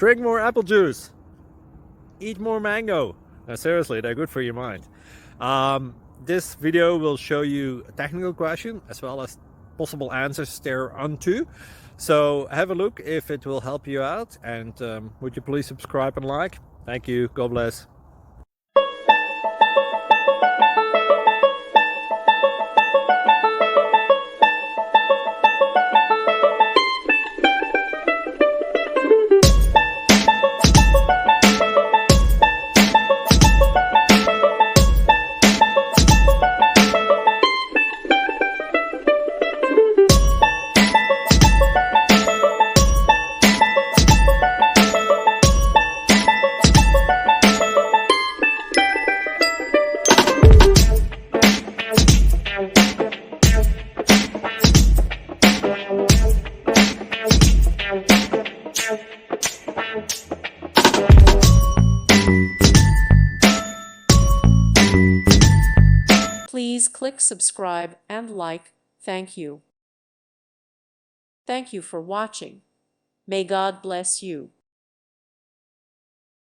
Drink more apple juice. Eat more mango. Now, seriously, they're good for your mind. This video will show you a technical question as well as possible answers thereunto. So have a look if it will help you out, and would you please subscribe and like? Thank you. God bless. Please click subscribe and like. Thank you. Thank you for watching. May God bless you.